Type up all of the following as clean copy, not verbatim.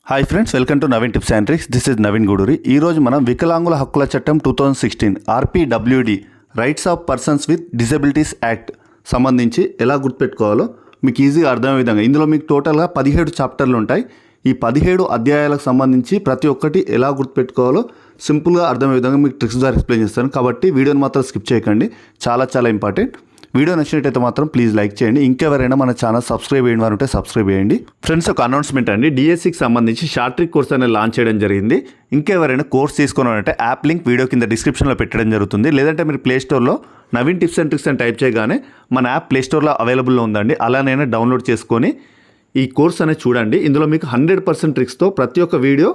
Hi friends, welcome to Naveen tips and tricks. This is Naveen Guduri. ఈరోజు మనం వికలాంగుల హక్కుల చట్టం 2016 RPWD rights of persons with disabilities act సంబంధించి ఎలా గుర్తుపెట్టుకోవాలో మీకు ఈజీగా అర్థమయ్యే విధంగా, ఇందులో మీకు టోటల్గా 17 చాప్టర్లు ఉంటాయి. ఈ 17 అధ్యాయాలకు సంబంధించి ప్రతి ఒక్కటి ఎలా గుర్తుపెట్టుకోవాలో సింపుల్గా అర్థమయ్యే విధంగా మీకు ట్రిక్స్ ద్వారా ఎక్స్ప్లెయిన్ చేస్తాను. కాబట్టి వీడియోని మాత్రం స్కిప్ చేయకండి, చాలా ఇంపార్టెంట్. వీడియో నచ్చినట్టయితే మాత్రం ప్లీజ్ లైక్ చేయండి. ఇంకెవరైనా మన ఛానల్ సబ్స్క్రైబ్ చేయని వారు ఉంటే సబ్స్క్రైబ్ చేయండి. ఫ్రెండ్స్, ఒక అనౌన్స్మెంట్ అండి. డిఎస్సికి సంబంధించి షార్ట్ ట్రిక్ కోర్స్ అనేది లాంచ్ చేయడం జరిగింది. ఇంకెవరైనా కోర్స్ తీసుకోవాలంటే యాప్ లింక్ వీడియో కింద డిస్క్రిప్షన్లో పెట్టడం జరుగుతుంది. లేదంటే మీరు ప్లేస్టోర్లో నవీన్ టిప్స్ అండ్ ట్రిక్స్ అని టైప్ చేయగానే మన యాప్ ప్లేస్టోర్లో అవైలబుల్లో ఉందండి. అలానైనా డౌన్లోడ్ చేసుకొని ఈ కోర్స్ అనేది చూడండి. ఇందులో మీకు 100% ట్రిక్స్తో ప్రతి ఒక్క వీడియో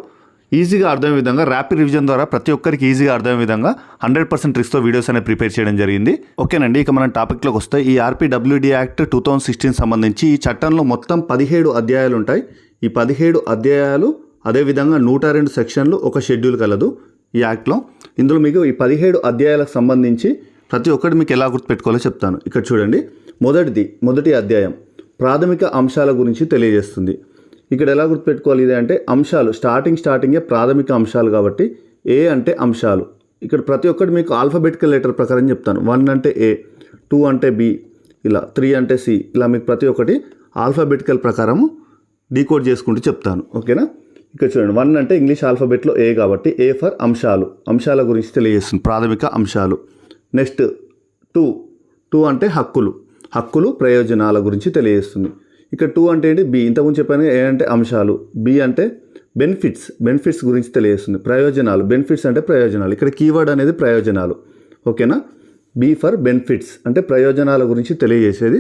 ఈజీగా అర్థమయ్యే విధంగా, ర్యాపిడ్ రివిజన్ ద్వారా ప్రతి ఒక్కరికి ఈజీగా అర్థమయ్యే విధంగా 100% ట్రిక్స్తో వీడియోస్ అనేది ప్రిపేర్ చేయడం జరిగింది. ఓకేనండి, ఇక మనం టాపిక్లోకి వస్తే ఈ RPWD యాక్ట్ 2016 సంబంధించి ఈ చట్టంలో మొత్తం 17 అధ్యాయాలు ఉంటాయి. ఈ 17 అధ్యాయాలు అదేవిధంగా 102 సెక్షన్లు, ఒక షెడ్యూల్ కలదు ఈ యాక్ట్లో. ఇందులో మీకు ఈ 17 అధ్యాయాలకు సంబంధించి ప్రతి ఒక్కటి మీకు ఎలా గుర్తుపెట్టుకోవాలో చెప్తాను. ఇక్కడ చూడండి, మొదటి అధ్యాయం ప్రాథమిక అంశాల గురించి తెలియజేస్తుంది. ఇక్కడ ఎలా గుర్తుపెట్టుకోవాలి ఇది అంటే, అంశాలు స్టార్టింగే ప్రాథమిక అంశాలు కాబట్టి ఏ అంటే అంశాలు. ఇక్కడ ప్రతి ఒక్కటి మీకు ఆల్ఫాబెటికల్ లెటర్ ప్రకారం చెప్తాను. 1 అంటే ఏ, 2 అంటే బి, ఇలా 3 అంటే సి, ఇలా మీకు ప్రతి ఒక్కటి ఆల్ఫాబెటికల్ ప్రకారము డీకోడ్ చేసుకుంటూ చెప్తాను. ఓకేనా? ఇక్కడ చూడండి, 1 అంటే ఇంగ్లీష్ ఆల్ఫాబెట్లో ఏ కాబట్టి ఏ ఫర్ అంశాల గురించి తెలియజేస్తుంది, ప్రాథమిక అంశాలు. నెక్స్ట్ 2 అంటే హక్కులు ప్రయోజనాల గురించి తెలియజేస్తుంది. ఇక్కడ 2 అంటే ఏంటి? బి, ఇంతకుముందు చెప్పాను. ఏ అంటే అంశాలు, బి అంటే బెనిఫిట్స్ గురించి తెలియజేస్తుంది. ప్రయోజనాలు, బెనిఫిట్స్ అంటే ప్రయోజనాలు, ఇక్కడ కీవర్డ్ అనేది ప్రయోజనాలు. ఓకేనా? బి ఫర్ బెనిఫిట్స్ అంటే ప్రయోజనాల గురించి తెలియజేసేది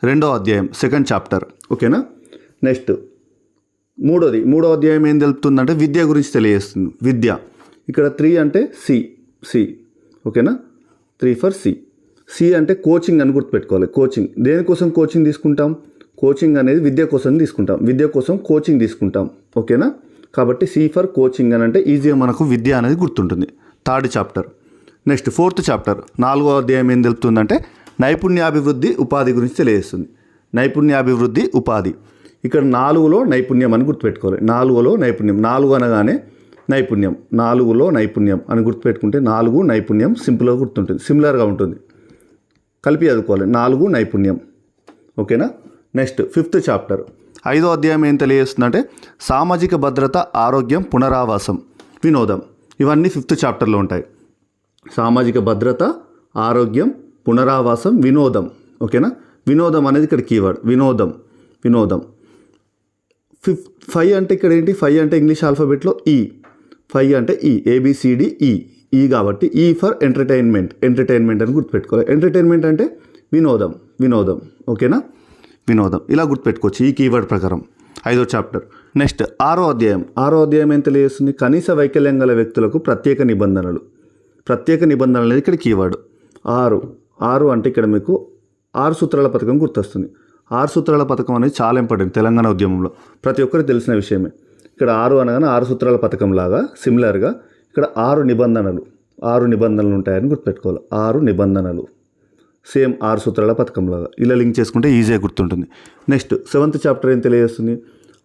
రెండో అధ్యాయం, సెకండ్ చాప్టర్. ఓకేనా? నెక్స్ట్ మూడో అధ్యాయం ఏం తెలుపుతుందంటే విద్య గురించి తెలియజేస్తుంది. విద్య ఇక్కడ 3 అంటే సి. ఓకేనా? 3 ఫర్ సి అంటే కోచింగ్ అని గుర్తుపెట్టుకోవాలి. కోచింగ్ దేనికోసం కోచింగ్ తీసుకుంటాం? కోచింగ్ అనేది విద్య కోసం తీసుకుంటాం, విద్య కోసం కోచింగ్ తీసుకుంటాం. ఓకేనా? కాబట్టి సి ఫర్ కోచింగ్ అని అంటే ఈజీగా మనకు విద్య అనేది గుర్తుంటుంది. Third chapter. Next 4th chapter, 4వ అధ్యాయం ఏం తెలుపుతుందంటే నైపుణ్యాభివృద్ధి ఉపాధి గురించి తెలియజేస్తుంది. నైపుణ్యాభివృద్ధి ఉపాధి, ఇక్కడ 4లో నైపుణ్యం అని గుర్తుపెట్టుకోవాలి. 4లో నైపుణ్యం, 4 అనగానే నైపుణ్యం, 4లో నైపుణ్యం అని గుర్తుపెట్టుకుంటే 4 నైపుణ్యం సింపుల్గా గుర్తుంటుంది, సిమిలర్గా ఉంటుంది. కలిపి చదువుకోవాలి, 4 నైపుణ్యం. ఓకేనా? నెక్స్ట్ 5th చాప్టర్, 5వ అధ్యాయం ఏం తెలియజేస్తుందంటే సామాజిక భద్రత, ఆరోగ్యం, పునరావాసం, వినోదం. ఇవన్నీ 5th చాప్టర్లో ఉంటాయి. సామాజిక భద్రత, ఆరోగ్యం, పునరావాసం, వినోదం. ఓకేనా? వినోదం అనేది ఇక్కడ కీవర్డ్, వినోదం. 5 అంటే ఇక్కడ ఏంటి? 5 అంటే ఇంగ్లీష్ ఆల్ఫాబెట్లో ఈ. 5 అంటే ఈ, ABCD ఈ కాబట్టి ఈ ఫర్ ఎంటర్టైన్మెంట్ అని గుర్తుపెట్టుకోవాలి. ఎంటర్టైన్మెంట్ అంటే వినోదం. ఓకేనా? వినోదం ఇలా గుర్తుపెట్టుకోవచ్చు ఈ కీవర్డ్ ప్రకారం. 5వ చాప్టర్. నెక్స్ట్ 6వ అధ్యాయం ఏం తెలియజేస్తుంది? కనీస వైకల్యం గల వ్యక్తులకు ప్రత్యేక నిబంధనలు అనేది ఇక్కడ కీవర్డ్. 6 అంటే ఇక్కడ మీకు 6 సూత్రాల పథకం గుర్తొస్తుంది. 6 సూత్రాల పథకం అనేది చాలా ఇంపార్టెంట్ తెలంగాణ ఉద్యమంలో, ప్రతి ఒక్కరికి తెలిసిన విషయమే. ఇక్కడ 6 అనగానే 6 సూత్రాల పథకం లాగా సిమిలర్గా ఇక్కడ 6 నిబంధనలు ఉంటాయని గుర్తుపెట్టుకోవాలి. 6 నిబంధనలు సేమ్ 6 సూత్రాల పథకంలాగా ఇలా లింక్ చేసుకుంటే ఈజీగా గుర్తుంటుంది. నెక్స్ట్ 7th చాప్టర్ ఏం తెలియజేస్తుంది?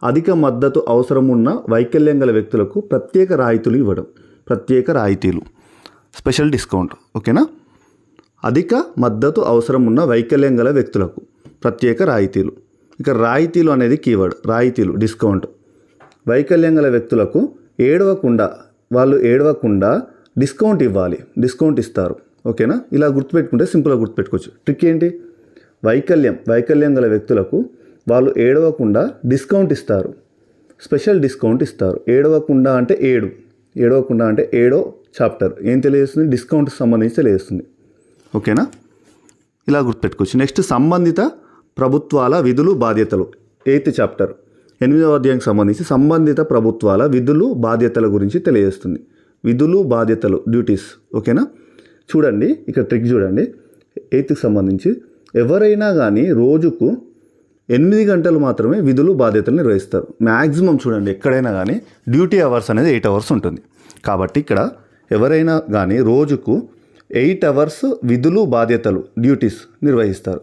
అధిక మద్దతు అవసరం ఉన్న వైకల్యం గల వ్యక్తులకు ప్రత్యేక రాయితీలు ఇవ్వడం, స్పెషల్ డిస్కౌంట్. ఓకేనా? అధిక మద్దతు అవసరం ఉన్న వైకల్యం గల వ్యక్తులకు ప్రత్యేక రాయితీలు. ఇక రాయితీలు అనేది కీవర్డ్, రాయితీలు, డిస్కౌంట్. వైకల్యం గల వ్యక్తులకు ఏడవకుండా డిస్కౌంట్ ఇస్తారు. ఓకేనా? ఇలా గుర్తుపెట్టుకుంటే సింపుల్గా గుర్తుపెట్టుకోవచ్చు. ట్రిక్ ఏంటి? వైకల్యం గల వ్యక్తులకు వాళ్ళు ఏడవకుండా డిస్కౌంట్ ఇస్తారు, స్పెషల్ డిస్కౌంట్ ఇస్తారు. ఏడవకుండా అంటే 7వ చాప్టర్ ఏం తెలియజేస్తుంది? డిస్కౌంట్కి సంబంధించి తెలియజేస్తుంది. ఓకేనా? ఇలా గుర్తుపెట్టుకోవచ్చు. నెక్స్ట్ సంబంధిత ప్రభుత్వాల విధులు బాధ్యతలు, 8th చాప్టర్, 8వ అధ్యాయానికి సంబంధించి సంబంధిత ప్రభుత్వాల విధులు బాధ్యతల గురించి తెలియజేస్తుంది. విధులు బాధ్యతలు, డ్యూటీస్. ఓకేనా? చూడండి, ఇక్కడ ట్రిక్ చూడండి. 8th సంబంధించి ఎవరైనా కానీ రోజుకు 8 గంటలు మాత్రమే విధులు బాధ్యతలు నిర్వహిస్తారు. మ్యాక్సిమం చూడండి, ఎక్కడైనా కానీ డ్యూటీ అవర్స్ అనేది 8 అవర్స్ ఉంటుంది. కాబట్టి ఇక్కడ ఎవరైనా కానీ రోజుకు 8 అవర్స్ విధులు బాధ్యతలు, డ్యూటీస్ నిర్వహిస్తారు.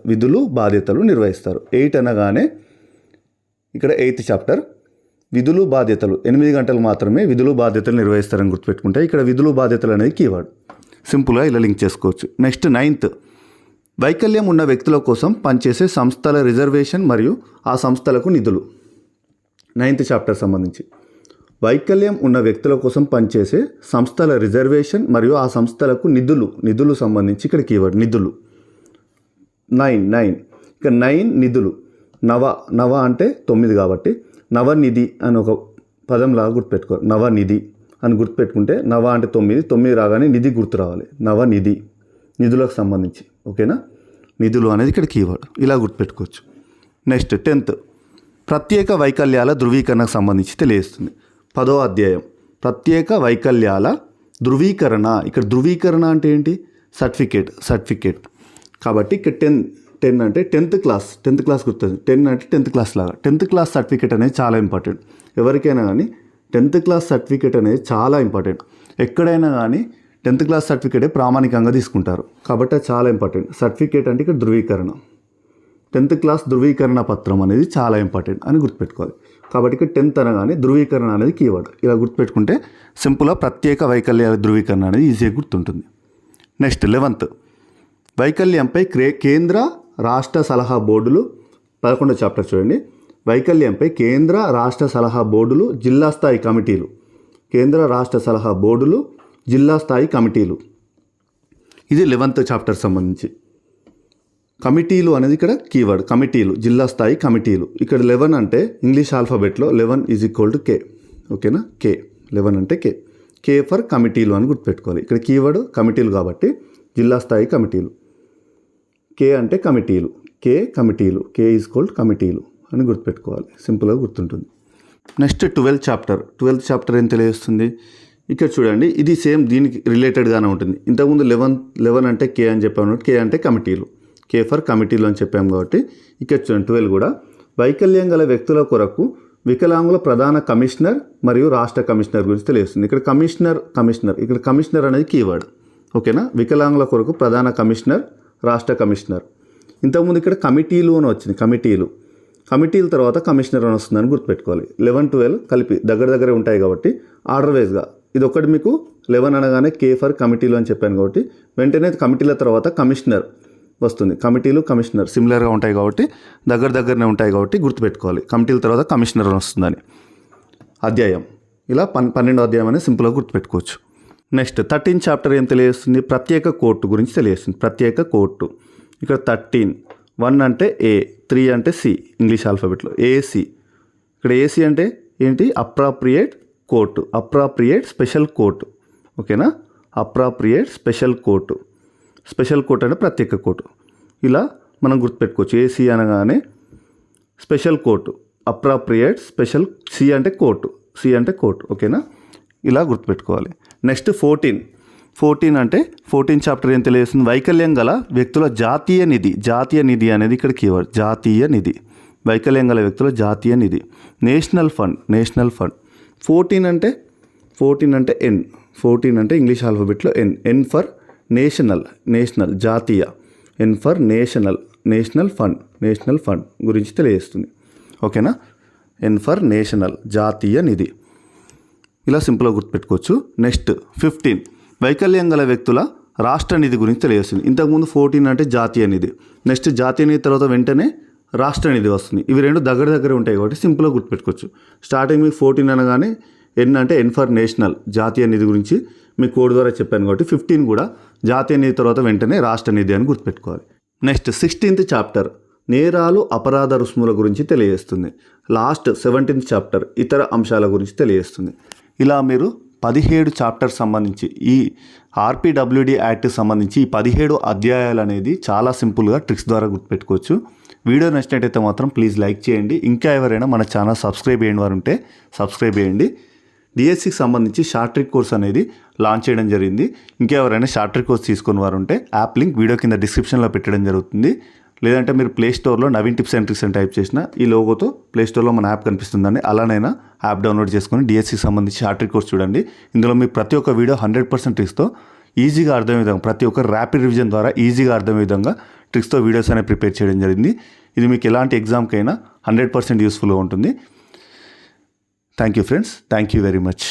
8 అనగానే ఇక్కడ 8th చాప్టర్ విధులు బాధ్యతలు 8 గంటలు మాత్రమే విధులు బాధ్యతలు నిర్వహిస్తారని గుర్తుపెట్టుకుంటే ఇక్కడ విధులు బాధ్యతలు అనేది కీవర్డ్. సింపుల్గా ఇలా లింక్ చేసుకోవచ్చు. నెక్స్ట్ 9th, వైకల్యం ఉన్న వ్యక్తుల కోసం పనిచేసే సంస్థల రిజర్వేషన్ మరియు ఆ సంస్థలకు నిధులు. 9th చాప్టర్ సంబంధించి వైకల్యం ఉన్న వ్యక్తుల కోసం పనిచేసే సంస్థల రిజర్వేషన్ మరియు ఆ సంస్థలకు నిధులు సంబంధించి ఇక్కడ కీవర్డ్ నిధులు. 9 ఇక 9 నిధులు. నవ అంటే 9 కాబట్టి నవనిధి అని ఒక పదంలాగా గుర్తుపెట్టుకో. నవనిధి అని గుర్తుపెట్టుకుంటే నవ అంటే 9 రాగానే నిధి గుర్తు రావాలి. నవనిధి నిధులకు సంబంధించి. ఓకేనా? నిధులు అనేది ఇక్కడ కీవర్డ్. ఇలా గుర్తుపెట్టుకోవచ్చు. నెక్స్ట్ 10th, ప్రత్యేక వైకల్యాల ధృవీకరణకు సంబంధించి తెలియజేస్తుంది. 10వ అధ్యాయం ప్రత్యేక వైకల్యాల ధృవీకరణ. ఇక్కడ ధృవీకరణ అంటే ఏంటి? సర్టిఫికేట్. కాబట్టి ఇక్కడ 10 అంటే 10th క్లాస్ గుర్తుంది. 10 అంటే 10th క్లాస్ లాగా. 10th క్లాస్ సర్టిఫికేట్ అనేది చాలా ఇంపార్టెంట్. ఎవరికైనా కానీ 10th క్లాస్ సర్టిఫికేట్ అనేది చాలా ఇంపార్టెంట్. ఎక్కడైనా కానీ 10th క్లాస్ సర్టిఫికేటే ప్రామాణికంగా తీసుకుంటారు. కాబట్టి అది చాలా ఇంపార్టెంట్. సర్టిఫికేట్ అంటే ఇక్కడ ధృవీకరణ. 10th క్లాస్ ధృవీకరణ పత్రం అనేది చాలా ఇంపార్టెంట్ అని గుర్తుపెట్టుకోవాలి. కాబట్టి ఇక్కడ 10th అనగానే ధృవీకరణ అనేది కీవర్డ్. ఇలా గుర్తుపెట్టుకుంటే సింపుల్గా ప్రత్యేక వైకల్యాల ధృవీకరణ అనేది ఈజీగా గుర్తుంటుంది. నెక్స్ట్ 11th, వైకల్యంపై కేంద్ర రాష్ట్ర సలహా బోర్డులు. 11వ చాప్టర్ చూడండి. వైకల్యంపై కేంద్ర రాష్ట్ర సలహా బోర్డులు, జిల్లా స్థాయి కమిటీలు. కేంద్ర రాష్ట్ర సలహా బోర్డులు, జిల్లా స్థాయి కమిటీలు. ఇది 11th చాప్టర్ సంబంధించి. కమిటీలు అనేది ఇక్కడ కీవర్డ్. కమిటీలు, జిల్లా స్థాయి కమిటీలు. ఇక్కడ 11 అంటే ఇంగ్లీష్ ఆల్ఫాబెట్లో 11 = K. ఓకేనా? K 11 అంటే K ఫర్ కమిటీలు అని గుర్తుపెట్టుకోవాలి. ఇక్కడ కీవర్డ్ కమిటీలు కాబట్టి జిల్లా స్థాయి కమిటీలు. K అంటే కమిటీలు. K కమిటీలు అని గుర్తుపెట్టుకోవాలి. సింపుల్గా గుర్తుంటుంది. నెక్స్ట్ 12th చాప్టర్ ఏం తెలియజేస్తుంది? ఇక్కడ చూడండి, ఇది సేమ్ దీనికి రిలేటెడ్గానే ఉంటుంది. ఇంతకుముందు 11 అంటే K అని చెప్పాము. K అంటే కమిటీలు. K ఫర్ కమిటీలు అని చెప్పాము కాబట్టి ఇక్కడ చూడండి 12 కూడా వైకల్యం గల వ్యక్తుల కొరకు వికలాంగుల ప్రధాన కమిషనర్ మరియు రాష్ట్ర కమిషనర్ గురించి తెలియజేస్తుంది. ఇక్కడ కమిషనర్ అనేది కీవర్డ్. ఓకేనా? వికలాంగుల కొరకు ప్రధాన కమిషనర్, రాష్ట్ర కమిషనర్. ఇంతకుముందు ఇక్కడ కమిటీలు అని వచ్చింది. కమిటీల తర్వాత కమిషనర్ అని వస్తుందని గుర్తుపెట్టుకోవాలి. 11, 12 కలిపి దగ్గరే ఉంటాయి కాబట్టి ఆర్డర్ వైజ్గా ఇది ఒకటి మీకు 11 అనగానే K ఫర్ కమిటీలు అని చెప్పాను కాబట్టి వెంటనే కమిటీల తర్వాత కమిషనర్ వస్తుంది. కమిషనర్ సిమిలర్గా ఉంటాయి కాబట్టి దగ్గరనే ఉంటాయి కాబట్టి గుర్తుపెట్టుకోవాలి. కమిటీల తర్వాత కమిషనర్ అని వస్తుందని. అధ్యాయం ఇలా 12వ అధ్యాయం అనేది సింపుల్గా గుర్తుపెట్టుకోవచ్చు. నెక్స్ట్ 13th చాప్టర్ ఏం తెలియజేస్తుంది? ప్రత్యేక కోర్టు గురించి తెలియజేస్తుంది. ప్రత్యేక కోర్టు. ఇక్కడ 13, 1 అంటే A, 3 అంటే C ఇంగ్లీష్ ఆల్ఫాబెట్లో. AC. ఇక్కడ AC అంటే ఏంటి? Appropriate court. Appropriate special court. ఓకేనా? Appropriate special court. Special court అంటే ప్రత్యేక కోర్టు. ఇలా మనం గుర్తుపెట్టుకోవచ్చు. AC అనగానే special court. Appropriate special. C అంటే కోర్టు. ఓకేనా? ఇలా గుర్తుపెట్టుకోవాలి. నెక్స్ట్ 14 అంటే 14th చాప్టర్ ఏం తెలియజేస్తుంది? వైకల్యం గల వ్యక్తుల జాతీయ నిధి అనేది ఇక్కడ కీవర్డ్. జాతీయ నిధి. వైకల్యం గల వ్యక్తుల జాతీయ నిధి. National fund. 14 అంటే N. 14 అంటే ఇంగ్లీష్ ఆల్ఫాబెట్లో N ఫర్ నేషనల్ జాతీయ. N ఫర్ నేషనల్ ఫండ్ గురించి తెలియజేస్తుంది. ఓకేనా? N ఫర్ నేషనల్ జాతీయ నిధి. ఇలా సింపుల్గా గుర్తుపెట్టుకోవచ్చు. నెక్స్ట్ 15 వైకల్యం గల వ్యక్తుల రాష్ట్ర నిధి గురించి తెలియజేస్తుంది. ఇంతకుముందు 14 అంటే జాతీయ నిధి. నెక్స్ట్ జాతీయ నిధి తర్వాత వెంటనే రాష్ట్ర నిధి వస్తుంది. ఇవి రెండు దగ్గరే ఉంటాయి కాబట్టి సింపుల్గా గుర్తుపెట్టుకోవచ్చు. స్టార్టింగ్ మీకు 14 అనగానే N అంటే N ఫర్ నేషనల్ జాతీయ నిధి గురించి మీ కోడ్ ద్వారా చెప్పాను కాబట్టి 15 కూడా జాతీయ నిధి తర్వాత వెంటనే రాష్ట్ర నిధి అని గుర్తుపెట్టుకోవాలి. నెక్స్ట్ 16th చాప్టర్ నేరాలు అపరాధ రుసుముల గురించి తెలియజేస్తుంది. లాస్ట్ 17th చాప్టర్ ఇతర అంశాల గురించి తెలియజేస్తుంది. ఇలా మీరు 17 చాప్టర్ సంబంధించి ఈ RPWD యాక్ట్ సంబంధించి ఈ 17 అధ్యాయాలు అనేది చాలా సింపుల్గా ట్రిక్స్ ద్వారా గుర్తుపెట్టుకోవచ్చు. వీడియో నచ్చినట్టయితే మాత్రం ప్లీజ్ లైక్ చేయండి. ఇంకా ఎవరైనా మన ఛానల్ సబ్స్క్రైబ్ చేయని వారు ఉంటే సబ్స్క్రైబ్ చేయండి. డిఎస్సికి సంబంధించి షార్ట్ ట్రిక్ కోర్స్ అనేది లాంచ్ చేయడం జరిగింది. ఇంకా ఎవరైనా షార్ట్ ట్రిక్ కోర్స్ తీసుకున్న వారు ఉంటే యాప్ లింక్ వీడియో కింద డిస్క్రిప్షన్లో పెట్టడం జరుగుతుంది. లేదంటే మీరు ప్లేస్టోర్లో నవీన్ టిప్స్ అండ్ ట్రిక్స్ అని టైప్ చేసిన ఈ లోగోతో ప్లేస్టోర్లో మన యాప్ కనిపిస్తుందండి. అలానైనా యాప్ డౌన్లోడ్ చేసుకొని డిఎస్సికి సంబంధించి షార్ట్ ట్రిక్ కోర్స్ చూడండి. ఇందులో మీకు ప్రతి ఒక్క వీడియో 100% ట్రిక్స్తో ఈజీగా అర్థమయ్యే విధంగా, ప్రతి ఒక్క ర్యాపిడ్ రివిజన్ ద్వారా ఈజీగా అర్థమయ్యే విధంగా ట్రిక్స్తో వీడియోస్ అనేవి ప్రిపేర్ చేయడం జరిగింది. ఇది మీకు ఎలాంటి ఎగ్జామ్కైనా 100% యూస్ఫుల్గా ఉంటుంది. Thank you friends, thank you very much.